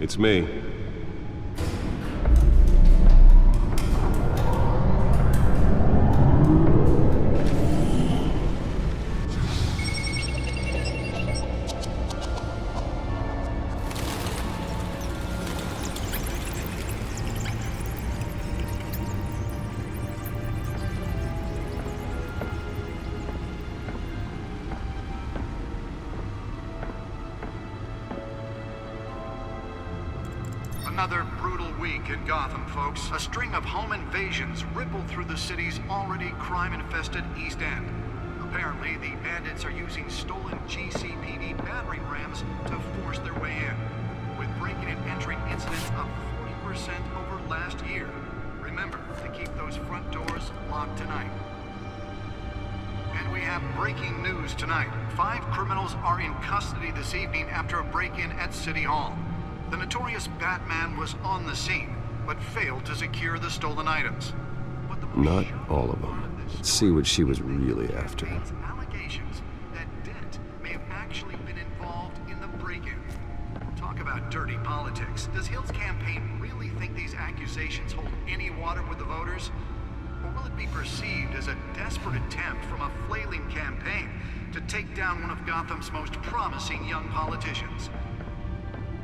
It's me. Another brutal week in Gotham, folks. A string of home invasions rippled through the city's already crime-infested East End. Apparently, the bandits are using stolen GCPD battering rams to force their way in, with breaking and entering incidents up 40% over last year. Remember to keep those front doors locked tonight. And we have breaking news tonight. 5 criminals are in custody this evening after a break-in at City Hall. The notorious Batman was on the scene, but failed to secure the stolen items. But the Not all of them. Let's see what she was really after. Allegations that Dent may have actually been involved in the break-in. Talk about dirty politics. Does Hill's campaign really think these accusations hold any water with the voters? Or will it be perceived as a desperate attempt from a flailing campaign to take down one of Gotham's most promising young politicians?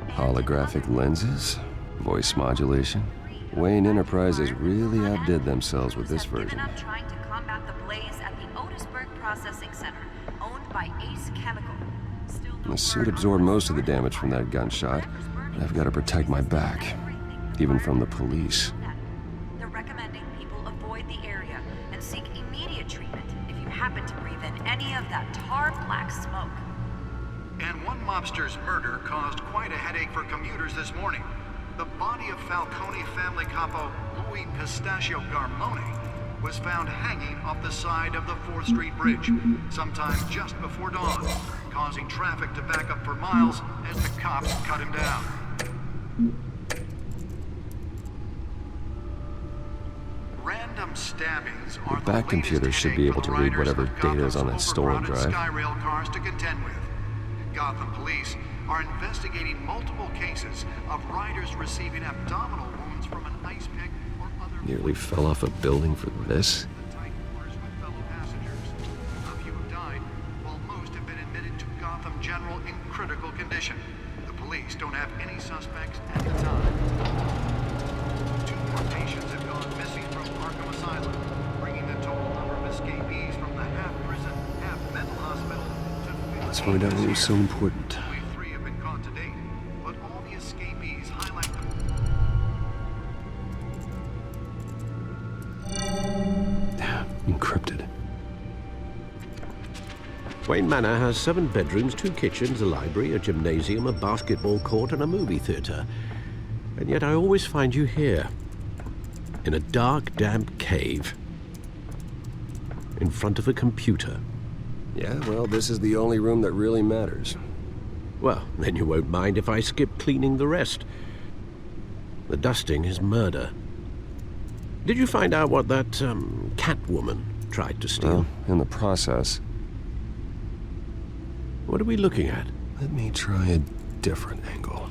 Holographic lenses? Voice modulation? Wayne Enterprises really outdid themselves with this version. Trying to combat the blaze at the Otisburg Processing Center, owned by Ace Chemical. The suit absorbed most of the damage from that gunshot, but I've got to protect my back, even from the police. They're recommending people avoid the area and seek immediate treatment if you happen to breathe in any of that tar black smoke. And one mobster's murder caused quite a headache for commuters this morning. The body of Falcone family capo Louis Pistachio Garmone was found hanging off the side of the 4th Street Bridge, sometime just before dawn, causing traffic to back up for miles as the cops cut him down. Random stabbings are the Back computer latest should be able headache to for the read whatever riders of data is on that Gotham's stolen overcrowded drive. Skyrail cars to contend with. Gotham police are investigating multiple cases of riders receiving abdominal wounds from an ice pick or other... Nearly fell off a building for this? ...the tight quarters with fellow passengers. A few have died, while most have been admitted to Gotham General in critical condition. The police don't have any suspects at the time. 2 more patients have gone missing from Arkham Asylum, bringing the total number of escapees from the half-prison, half-mental hospital to 50. Let's find out what was so important. Only 3 have been caught to date, but all the escapees highlight Encrypted. Wayne Manor has 7 bedrooms, 2 kitchens, a library, a gymnasium, a basketball court, and a movie theater. And yet I always find you here, in a dark, damp cave, in front of a computer. Yeah, well, this is the only room that really matters. Well, then you won't mind if I skip cleaning the rest. The dusting is murder. Did you find out what that, Catwoman tried to steal? Well, in the process. What are we looking at? Let me try a different angle.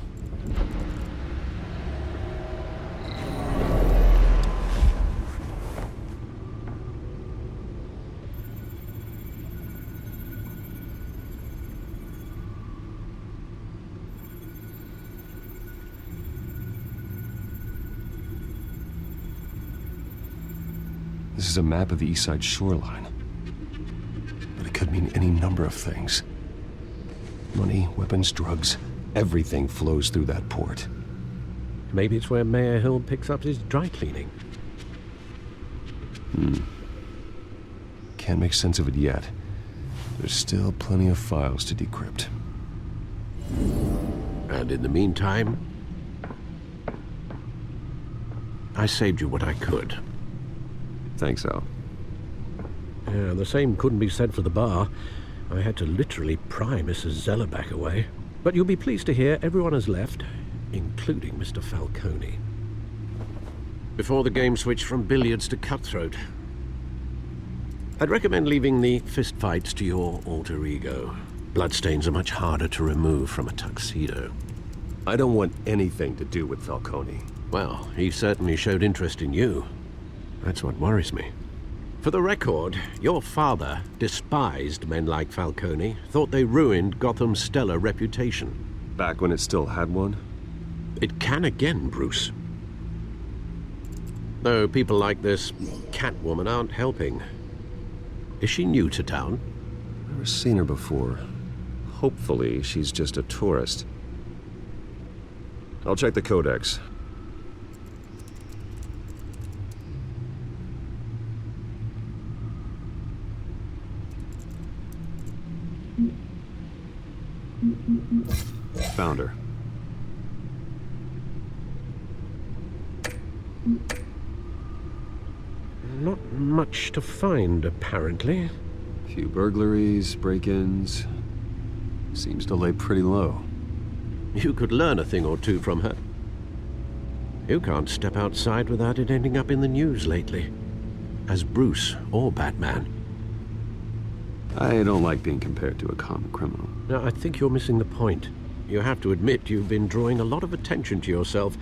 This is a map of the East Side shoreline. But it could mean any number of things. Money, weapons, drugs, everything flows through that port. Maybe it's where Mayor Hill picks up his dry cleaning. Can't make sense of it yet. There's still plenty of files to decrypt. And in the meantime, I saved you what I could. Thanks, Al. Yeah, the same couldn't be said for the bar. I had to literally pry Mrs. Zellerback away. But you'll be pleased to hear everyone has left, including Mr. Falcone. Before the game switched from billiards to cutthroat. I'd recommend leaving the fistfights to your alter ego. Bloodstains are much harder to remove from a tuxedo. I don't want anything to do with Falcone. Well, he certainly showed interest in you. That's what worries me. For the record, your father despised men like Falcone, thought they ruined Gotham's stellar reputation. Back when it still had one? It can again, Bruce. Though people like this Catwoman aren't helping. Is she new to town? Never seen her before. Hopefully, she's just a tourist. I'll check the codex. Found her. Not much to find, apparently. Few burglaries, break-ins. Seems to lay pretty low. You could learn a thing or two from her. You can't step outside without it ending up in the news lately. As Bruce or Batman. I don't like being compared to a common criminal. Now, I think you're missing the point. You have to admit you've been drawing a lot of attention to yourself,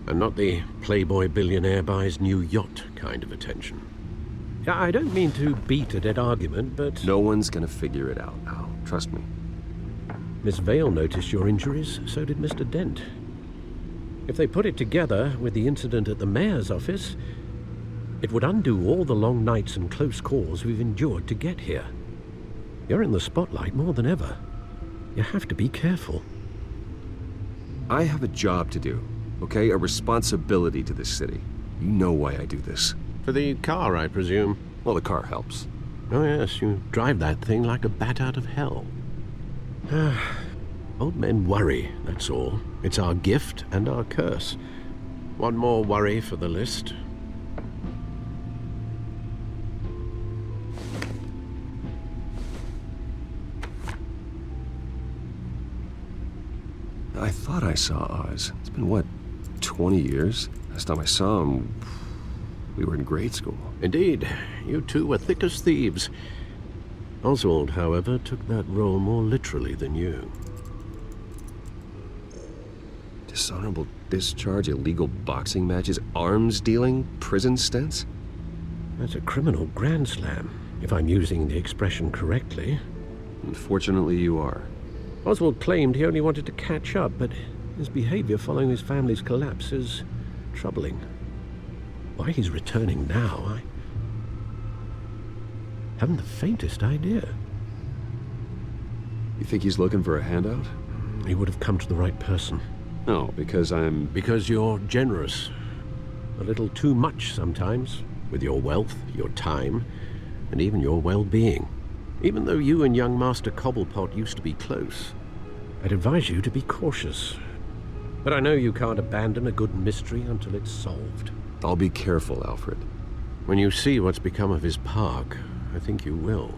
and not the playboy billionaire buys new yacht kind of attention. Yeah, I don't mean to beat a dead argument, but... No one's gonna figure it out, Al. Trust me. Miss Vale noticed your injuries, so did Mr. Dent. If they put it together with the incident at the mayor's office, it would undo all the long nights and close calls we've endured to get here. You're in the spotlight more than ever. You have to be careful. I have a job to do, okay? A responsibility to this city. You know why I do this. For the car, I presume. Well, the car helps. Oh yes, you drive that thing like a bat out of hell. Old men worry, that's all. It's our gift and our curse. One more worry for the list. I thought I saw Oz. It's been, what, 20 years? Last time I saw him, we were in grade school. Indeed, you two were thick as thieves. Oswald, however, took that role more literally than you. Dishonorable discharge, illegal boxing matches, arms dealing, prison stints? That's a criminal grand slam, if I'm using the expression correctly. Unfortunately, you are. Oswald claimed he only wanted to catch up, but his behavior following his family's collapse is troubling. Why he's returning now, I haven't the faintest idea. You think he's looking for a handout? He would have come to the right person. No, because I'm... Because you're generous. A little too much sometimes, with your wealth, your time, and even your well-being. Even though you and young Master Cobblepot used to be close, I'd advise you to be cautious. But I know you can't abandon a good mystery until it's solved. I'll be careful, Alfred. When you see what's become of his park, I think you will.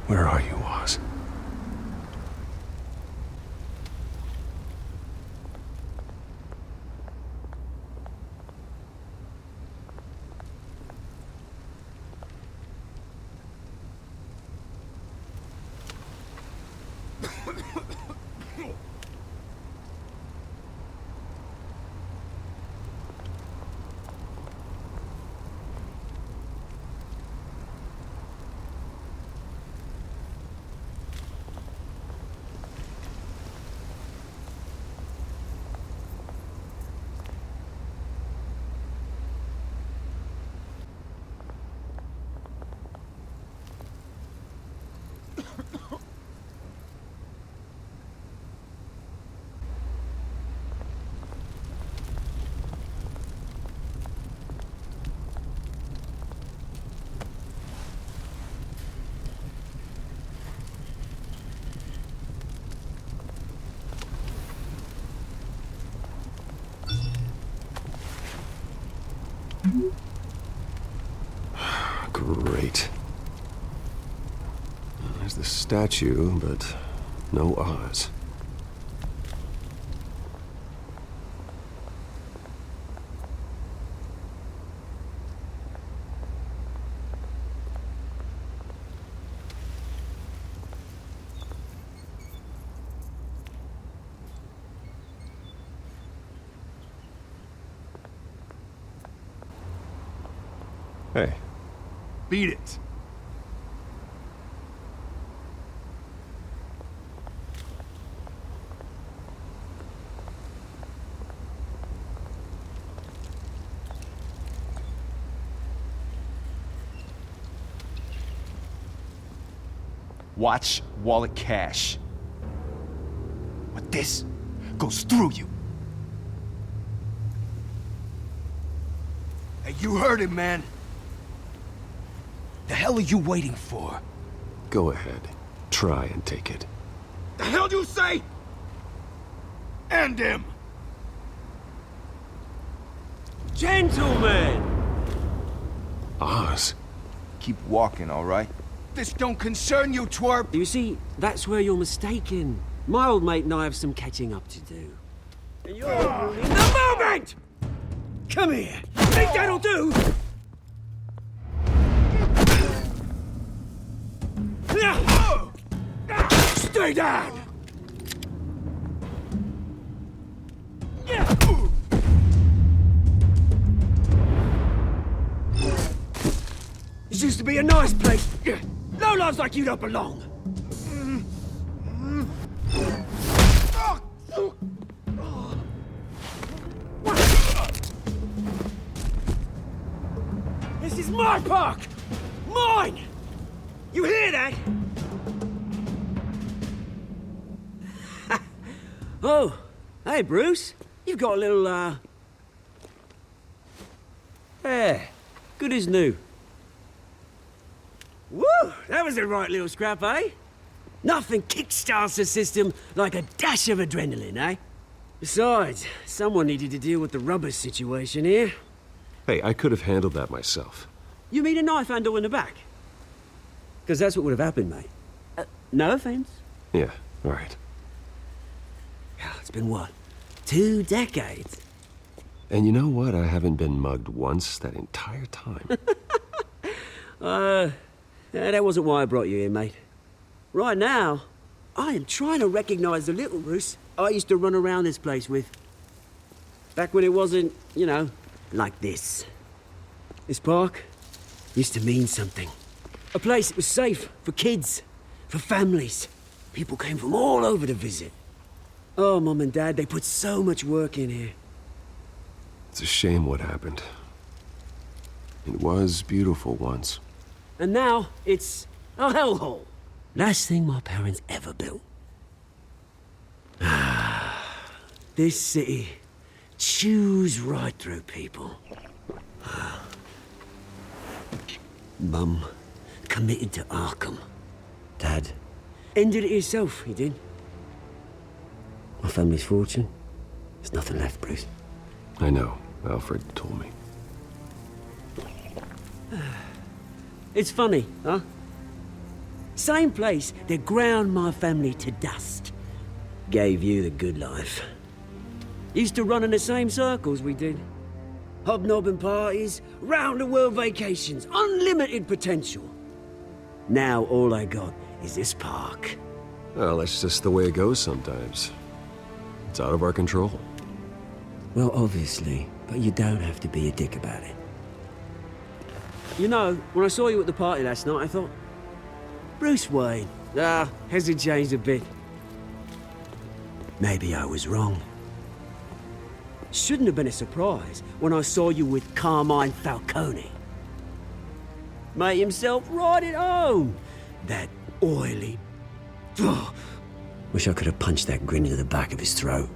Where are you, Oz? Great. There's the statue, but no Oz. Hey. Beat it. Watch wallet cash. But this goes through you. Hey, you heard it, man. The hell are you waiting for? Go ahead. Try and take it. The hell do you say? End him! Gentlemen! Oz? Keep walking, all right? This don't concern you, twerp! You see, that's where you're mistaken. My old mate and I have some catching up to do. And you're ruining the moment! Come here! Think that'll do? Stay down! This used to be a nice place. Lowlifes like you don't belong. This is my park! Mine! You hear that? Oh, hey, Bruce. You've got a little, hair. Good as new. Woo! That was a right little scrap, eh? Nothing kickstarts the system like a dash of adrenaline, eh? Besides, someone needed to deal with the rubber situation here. Hey, I could have handled that myself. You mean a knife handle in the back? Because that's what would have happened, mate. No offense. Yeah, all right. It's been what? 2 decades? And you know what? I haven't been mugged once that entire time. That wasn't why I brought you here, mate. Right now, I am trying to recognize the little Bruce I used to run around this place with. Back when it wasn't, you know, like this. This park used to mean something. A place that was safe for kids, for families. People came from all over to visit. Oh, Mum and Dad, they put so much work in here. It's a shame what happened. It was beautiful once. And now, it's a hellhole. Last thing my parents ever built. This city chews right through people. Mum committed to Arkham. Dad ended it himself, he did. My family's fortune, there's nothing left, Bruce. I know. Alfred told me. It's funny, huh? Same place that ground my family to dust. Gave you the good life. Used to run in the same circles we did. Hobnobbing parties, round-the-world vacations, unlimited potential. Now all I got is this park. Well, that's just the way it goes sometimes. It's out of our control. Well, obviously, but you don't have to be a dick about it. You know, when I saw you at the party last night, I thought, Bruce Wayne. Hasn't changed a bit. Maybe I was wrong. Shouldn't have been a surprise when I saw you with Carmine Falcone. Made himself right at home. That oily... Wish I could have punched that grin into the back of his throat.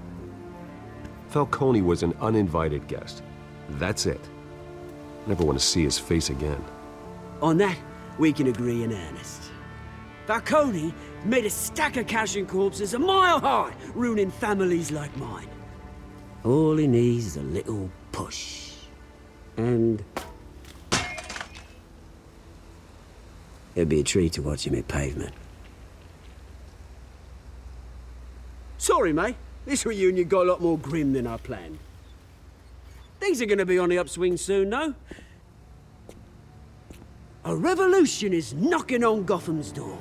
Falcone was an uninvited guest. That's it. Never want to see his face again. On that, we can agree in earnest. Falcone made a stack of cash and corpses a mile high, ruining families like mine. All he needs is a little push. And it'd be a treat to watch him hit pavement. Sorry, mate. This reunion got a lot more grim than I planned. Things are gonna be on the upswing soon, though. A revolution is knocking on Gotham's door,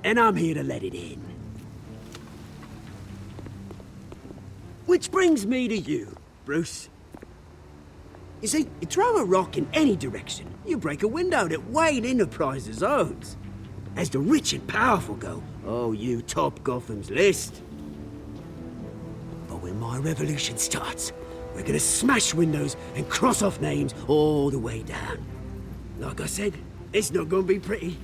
and I'm here to let it in. Which brings me to you, Bruce. You see, you throw a rock in any direction, you break a window that Wayne Enterprises owns. As the rich and powerful go, oh, you top Gotham's list. But when my revolution starts, we're gonna smash windows and cross off names all the way down. Like I said, it's not gonna be pretty.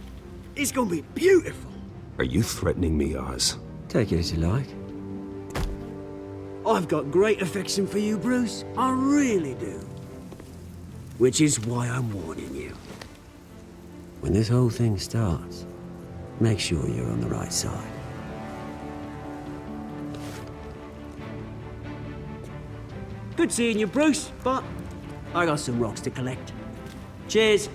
It's gonna be beautiful. Are you threatening me, Oz? Take it as you like. I've got great affection for you, Bruce. I really do. Which is why I'm warning you. When this whole thing starts, make sure you're on the right side. Good seeing you, Bruce, but I got some rocks to collect. Cheers.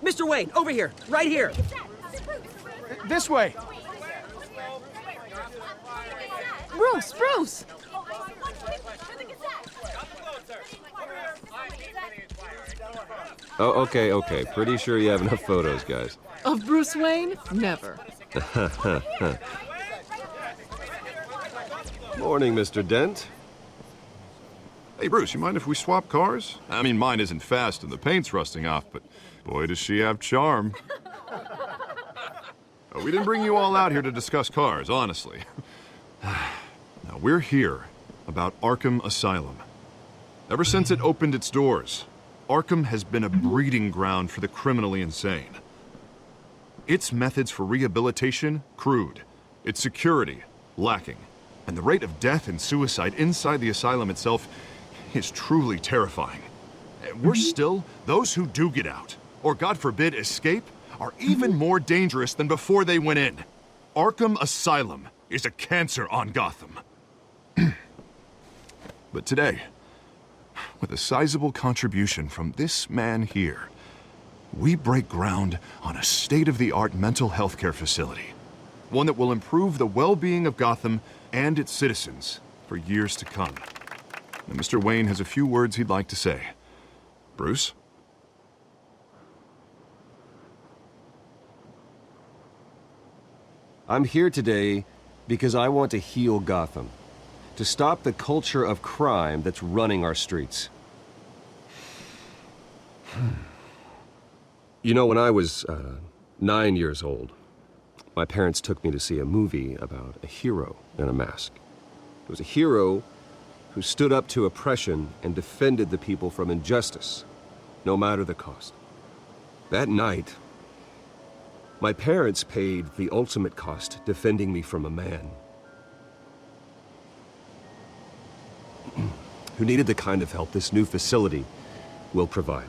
Mr. Wayne, over here, right here. This way. Bruce! Oh, okay. Pretty sure you have enough photos, guys. Of Bruce Wayne? Never. Morning, Mr. Dent. Hey, Bruce, you mind if we swap cars? I mean, mine isn't fast and the paint's rusting off, but boy, does she have charm. We didn't bring you all out here to discuss cars, honestly. Now, we're here about Arkham Asylum. Ever since it opened its doors, Arkham has been a breeding ground for the criminally insane. Its methods for rehabilitation, crude. Its security, lacking. And the rate of death and suicide inside the asylum itself is truly terrifying. Worse still, those who do get out, or God forbid escape, are even more dangerous than before they went in. Arkham Asylum is a cancer on Gotham. But today, with a sizable contribution from this man here, we break ground on a state-of-the-art mental health care facility. One that will improve the well-being of Gotham and its citizens for years to come. And Mr. Wayne has a few words he'd like to say. Bruce? I'm here today because I want to heal Gotham. To stop the culture of crime that's running our streets. You know, when I was 9 years old, my parents took me to see a movie about a hero in a mask. It was a hero who stood up to oppression and defended the people from injustice, no matter the cost. That night, my parents paid the ultimate cost defending me from a man who needed the kind of help this new facility will provide.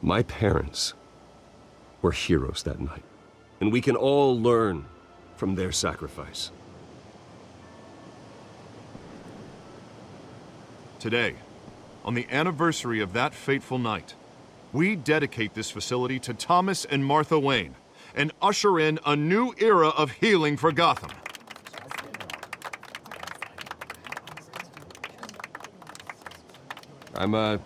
My parents were heroes that night, and we can all learn from their sacrifice. Today, on the anniversary of that fateful night, we dedicate this facility to Thomas and Martha Wayne and usher in a new era of healing for Gotham. I'm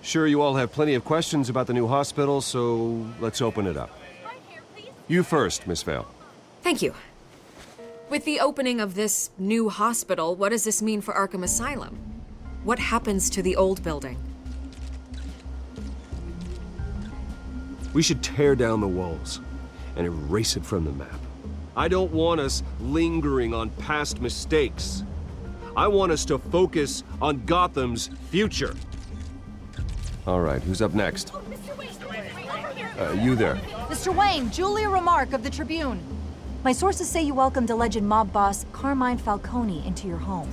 sure you all have plenty of questions about the new hospital, so let's open it up. You first, Miss Vale. Thank you. With the opening of this new hospital, what does this mean for Arkham Asylum? What happens to the old building? We should tear down the walls and erase it from the map. I don't want us lingering on past mistakes. I want us to focus on Gotham's future. All right, who's up next? You there. Mr. Wayne, Julia Remark of the Tribune. My sources say you welcomed alleged mob boss Carmine Falcone into your home.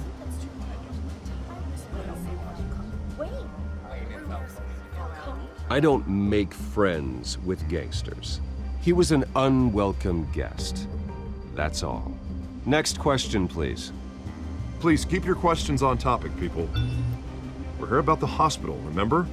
I don't make friends with gangsters. He was an unwelcome guest. That's all. Next question, please. Please keep your questions on topic, people. We're here about the hospital, remember?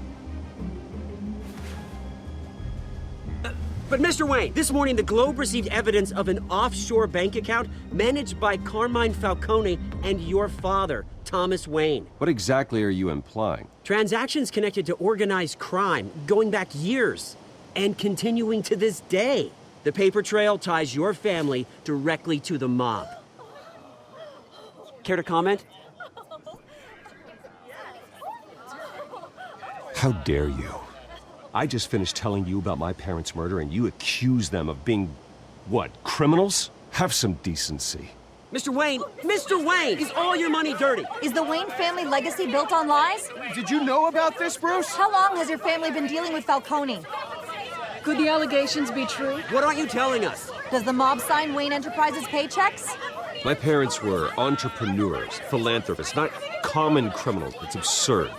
But Mr. Wayne, this morning the Globe received evidence of an offshore bank account managed by Carmine Falcone and your father, Thomas Wayne. What exactly are you implying? Transactions connected to organized crime going back years and continuing to this day. The paper trail ties your family directly to the mob. Care to comment? How dare you? I just finished telling you about my parents' murder and you accuse them of being, what, criminals? Have some decency. Mr. Wayne, is all your money dirty? Is the Wayne family legacy built on lies? Did you know about this, Bruce? How long has your family been dealing with Falcone? Could the allegations be true? What aren't you telling us? Does the mob sign Wayne Enterprises paychecks? My parents were entrepreneurs, philanthropists, not common criminals. It's absurd.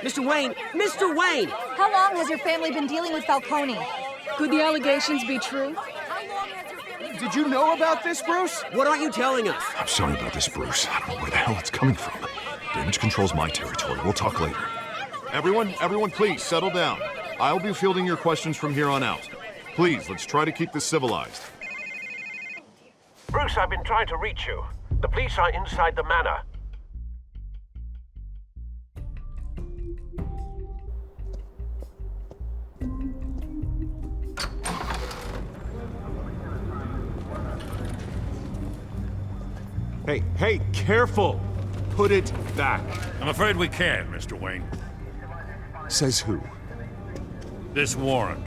Mr. Wayne! How long has your family been dealing with Falcone? Could the allegations be true? Did you know about this, Bruce? What aren't you telling us? I'm sorry about this, Bruce. I don't know where the hell it's coming from. Damage control's my territory. We'll talk later. Everyone, please settle down. I'll be fielding your questions from here on out. Please, let's try to keep this civilized. Bruce, I've been trying to reach you. The police are inside the manor. Hey, careful! Put it back. I'm afraid we can't, Mr. Wayne. Says who? This warrant.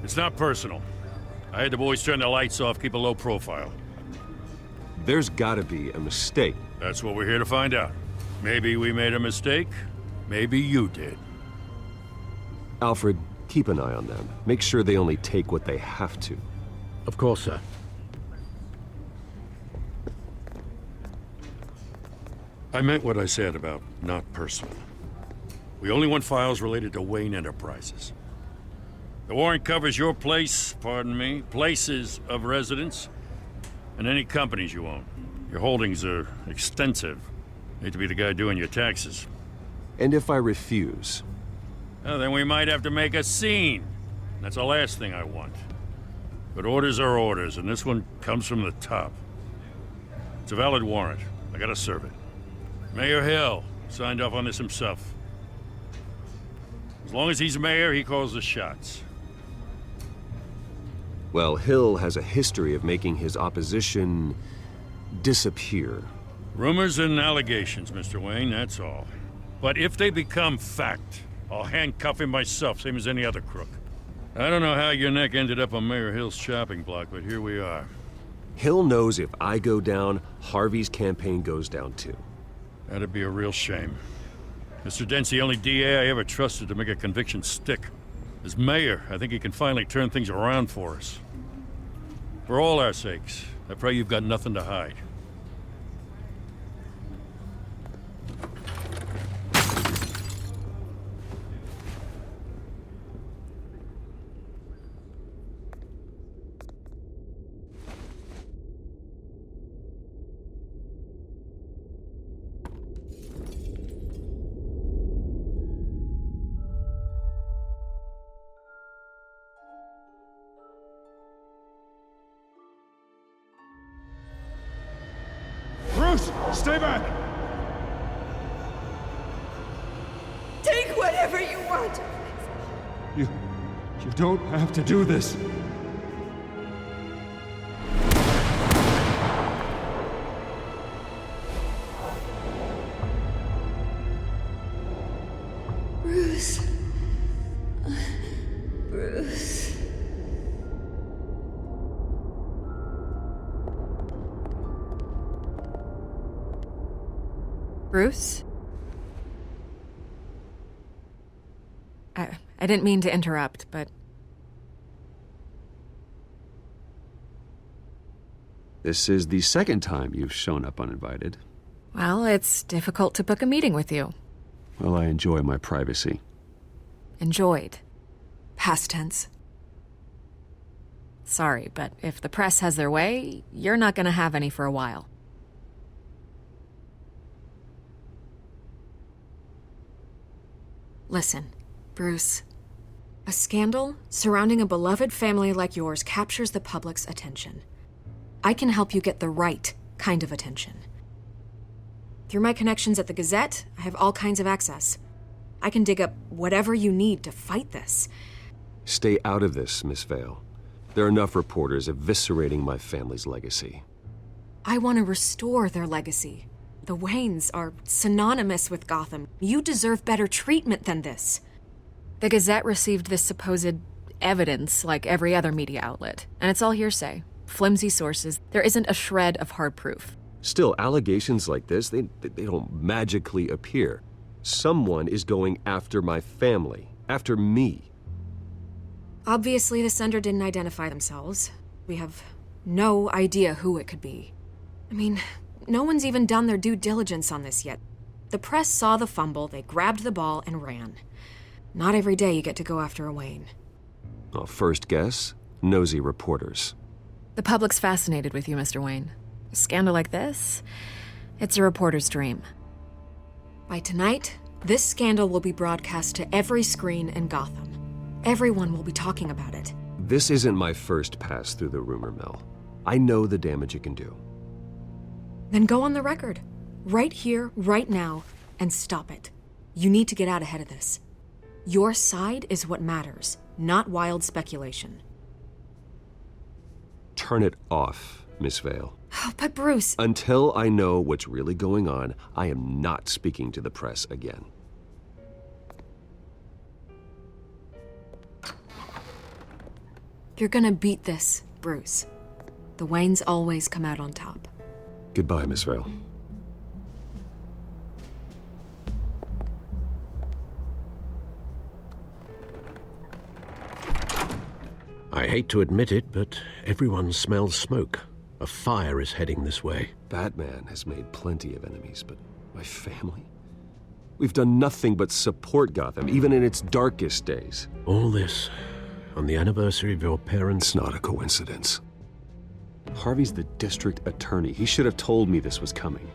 It's not personal. I had the boys turn the lights off, keep a low profile. There's gotta be a mistake. That's what we're here to find out. Maybe we made a mistake. Maybe you did. Alfred, keep an eye on them. Make sure they only take what they have to. Of course, sir. I meant what I said about not personal. We only want files related to Wayne Enterprises. The warrant covers your places of residence, and any companies you own. Your holdings are extensive. Hate to be the guy doing your taxes. And if I refuse? Well, then we might have to make a scene. That's the last thing I want. But orders are orders, and this one comes from the top. It's a valid warrant. I gotta serve it. Mayor Hill signed off on this himself. As long as he's mayor, he calls the shots. Well, Hill has a history of making his opposition disappear. Rumors and allegations, Mr. Wayne, that's all. But if they become fact, I'll handcuff him myself, same as any other crook. I don't know how your neck ended up on Mayor Hill's chopping block, but here we are. Hill knows if I go down, Harvey's campaign goes down too. That'd be a real shame. Mr. Dent's the only DA I ever trusted to make a conviction stick. As mayor, I think he can finally turn things around for us. For all our sakes, I pray you've got nothing to hide. Bruce, stay back! whatever you want. You don't have to do this. Bruce. Bruce. Bruce? I didn't mean to interrupt, but... This is the second time you've shown up uninvited. Well, it's difficult to book a meeting with you. Well, I enjoy my privacy. Enjoyed. Past tense. Sorry, but if the press has their way, you're not gonna have any for a while. Listen, Bruce. A scandal surrounding a beloved family like yours captures the public's attention. I can help you get the right kind of attention. Through my connections at the Gazette, I have all kinds of access. I can dig up whatever you need to fight this. Stay out of this, Miss Vale. There are enough reporters eviscerating my family's legacy. I want to restore their legacy. The Waynes are synonymous with Gotham. You deserve better treatment than this. The Gazette received this supposed evidence like every other media outlet, and it's all hearsay. Flimsy sources. There isn't a shred of hard proof. Still, allegations like this, they don't magically appear. Someone is going after my family, after me. Obviously, the sender didn't identify themselves. We have no idea who it could be. I mean, no one's even done their due diligence on this yet. The press saw the fumble, they grabbed the ball and ran. Not every day you get to go after a Wayne. Well, first guess, nosy reporters. The public's fascinated with you, Mr. Wayne. A scandal like this, it's a reporter's dream. By tonight, this scandal will be broadcast to every screen in Gotham. Everyone will be talking about it. This isn't my first pass through the rumor mill. I know the damage it can do. Then go on the record, right here, right now, and stop it. You need to get out ahead of this. Your side is what matters, not wild speculation. Turn it off, Miss Vale. Oh, but Bruce... Until I know what's really going on, I am not speaking to the press again. You're gonna beat this, Bruce. The Waynes always come out on top. Goodbye, Miss Vale. I hate to admit it, but everyone smells smoke. A fire is heading this way. Batman has made plenty of enemies, but my family? We've done nothing but support Gotham, even in its darkest days. All this on the anniversary of your parents'... It's not a coincidence. Harvey's the district attorney. He should have told me this was coming.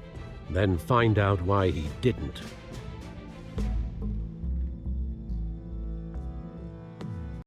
Then find out why he didn't.